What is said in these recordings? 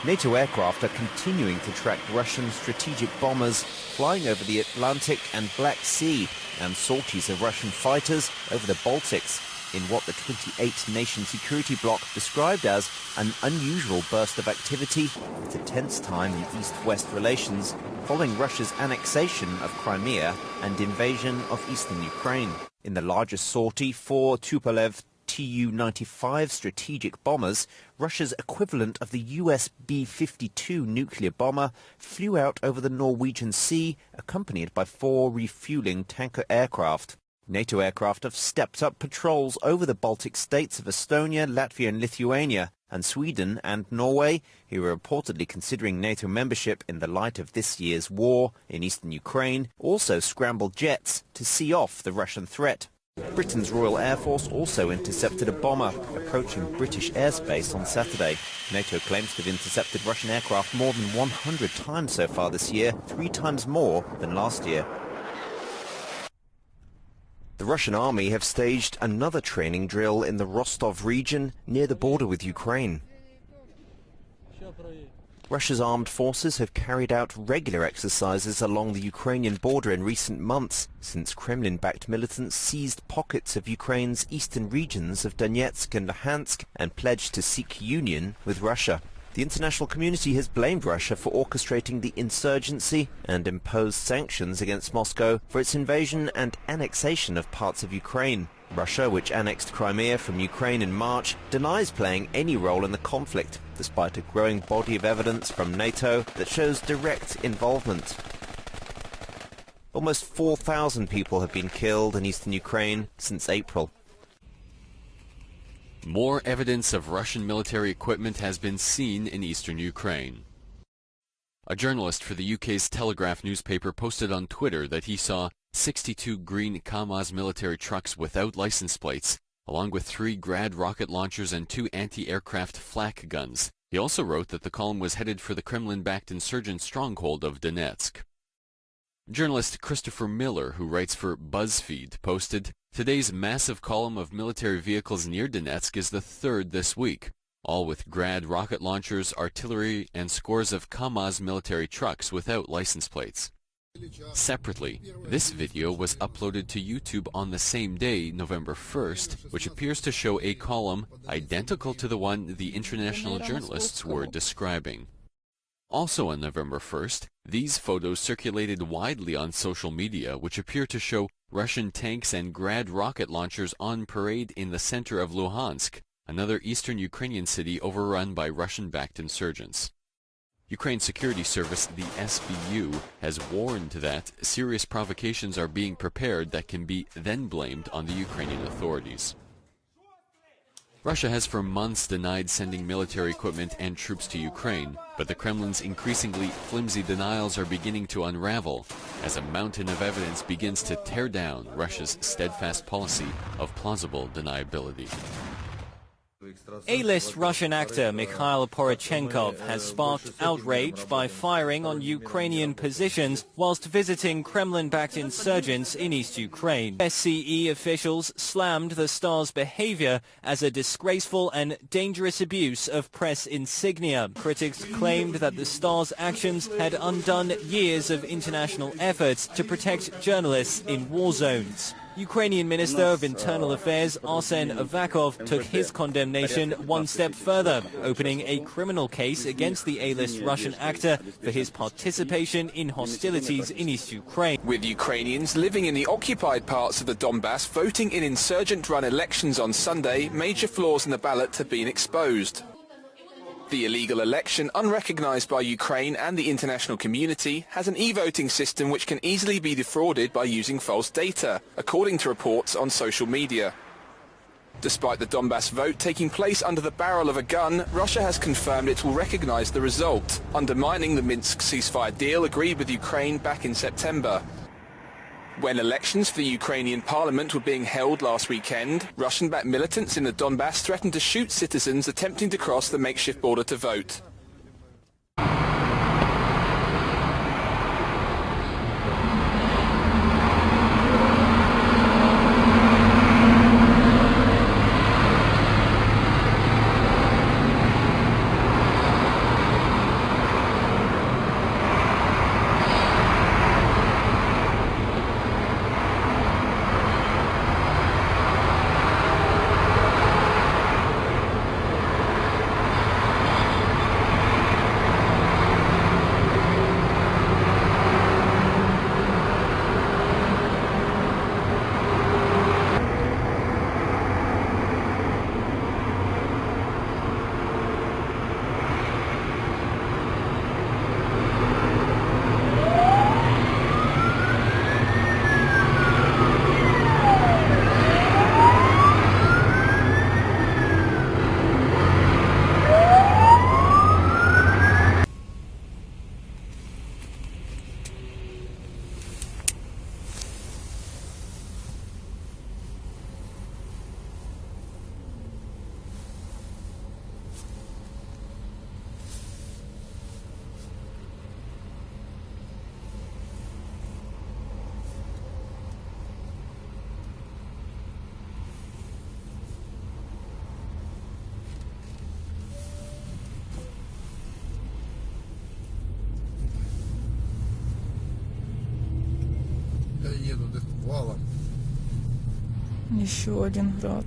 NATO aircraft are continuing to track Russian strategic bombers flying over the Atlantic and Black Sea and sorties of Russian fighters over the Baltics in what the 28-nation security bloc described as an unusual burst of activity at a tense time in East-West relations following Russia's annexation of Crimea and invasion of eastern Ukraine. In the largest sortie, 4 Tupolev Tu-95 strategic bombers, Russia's equivalent of the US B-52 nuclear bomber, flew out over the Norwegian Sea, accompanied by 4 refueling tanker aircraft. NATO aircraft have stepped up patrols over the Baltic states of Estonia, Latvia and Lithuania, and Sweden and Norway, who are reportedly considering NATO membership in the light of this year's war in eastern Ukraine, also scrambled jets to see off the Russian threat. Britain's Royal Air Force also intercepted a bomber approaching British airspace on Saturday. NATO claims to have intercepted Russian aircraft more than 100 times so far this year, 3 times more than last year. The Russian army have staged another training drill in the Rostov region near the border with Ukraine. Russia's armed forces have carried out regular exercises along the Ukrainian border in recent months, since Kremlin-backed militants seized pockets of Ukraine's eastern regions of Donetsk and Luhansk and pledged to seek union with Russia. The international community has blamed Russia for orchestrating the insurgency and imposed sanctions against Moscow for its invasion and annexation of parts of Ukraine. Russia, which annexed Crimea from Ukraine in March, denies playing any role in the conflict, despite a growing body of evidence from NATO that shows direct involvement. Almost 4,000 people have been killed in eastern Ukraine since April. More evidence of Russian military equipment has been seen in eastern Ukraine. A journalist for the UK's Telegraph newspaper posted on Twitter that he saw 62 green Kamaz military trucks without license plates, along with 3 Grad rocket launchers and 2 anti-aircraft flak guns. He also wrote that the column was headed for the Kremlin-backed insurgent stronghold of Donetsk. Journalist Christopher Miller, who writes for BuzzFeed, posted, "Today's massive column of military vehicles near Donetsk is the 3rd this week, all with Grad rocket launchers, artillery, and scores of Kamaz military trucks without license plates." Separately, this video was uploaded to YouTube on the same day, November 1st, which appears to show a column identical to the one the international journalists were describing. Also on November 1st, these photos circulated widely on social media, which appear to show Russian tanks and Grad rocket launchers on parade in the center of Luhansk, another eastern Ukrainian city overrun by Russian-backed insurgents. Ukraine Security Service, the SBU, has warned that serious provocations are being prepared that can be then blamed on the Ukrainian authorities. Russia has for months denied sending military equipment and troops to Ukraine, but the Kremlin's increasingly flimsy denials are beginning to unravel as a mountain of evidence begins to tear down Russia's steadfast policy of plausible deniability. A-list Russian actor Mikhail Poroshenkov has sparked outrage by firing on Ukrainian positions whilst visiting Kremlin-backed insurgents in East Ukraine. SCE officials slammed the star's behavior as a disgraceful and dangerous abuse of press insignia. Critics claimed that the star's actions had undone years of international efforts to protect journalists in war zones. Ukrainian Minister of Internal Affairs Arsen Avakov took his condemnation one step further, opening a criminal case against the A-list Russian actor for his participation in hostilities in East Ukraine. With Ukrainians living in the occupied parts of the Donbass voting in insurgent-run elections on Sunday, major flaws in the ballot have been exposed. The illegal election, unrecognized by Ukraine and the international community, has an e-voting system which can easily be defrauded by using false data, according to reports on social media. Despite the Donbass vote taking place under the barrel of a gun, Russia has confirmed it will recognize the result, undermining the Minsk ceasefire deal agreed with Ukraine back in September. When elections for the Ukrainian parliament were being held last weekend, Russian-backed militants in the Donbass threatened to shoot citizens attempting to cross the makeshift border to vote. Еще один град.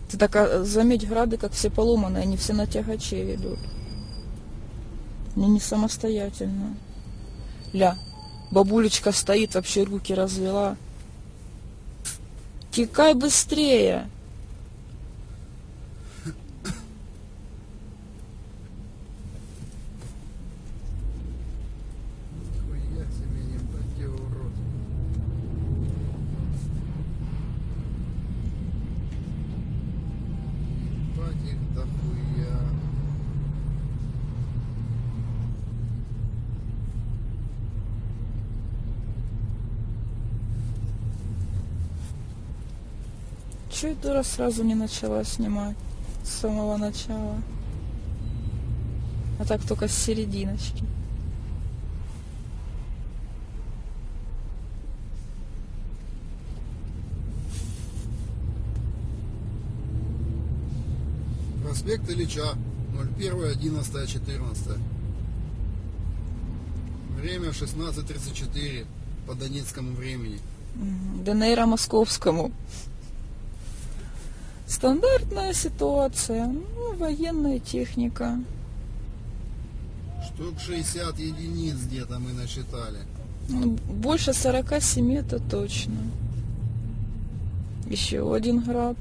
Ты так заметь, грады как все поломанные, они все на тягаче идут. Они не самостоятельно. Ля, бабулечка стоит, вообще руки развела. Текай быстрее. Чё я дура сразу не начала снимать с самого начала? А так только с серединочки. Проспект Ильича, 01.11.14. Время 16:34 по донецкому времени. ДНР московскому. Стандартная ситуация. Ну, военная техника. Штук 60 единиц где-то мы насчитали. Ну, больше 47 это точно. Еще один град.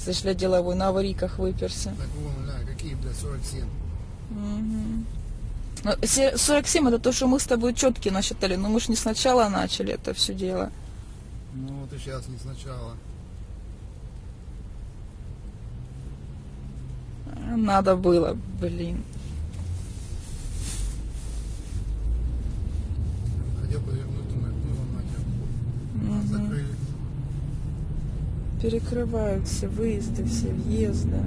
Сошля деловой на аварийках выперся. Так вон, ля, какие, бля, 47. Угу. 47 это то, что мы с тобой четки насчитали, но мы ж не сначала начали это все дело. Ну вот и сейчас не сначала. Надо было, блин. Хотел повернуть, думаю, ну нахер. Закрыли. Перекрывают все выезды, все въезды.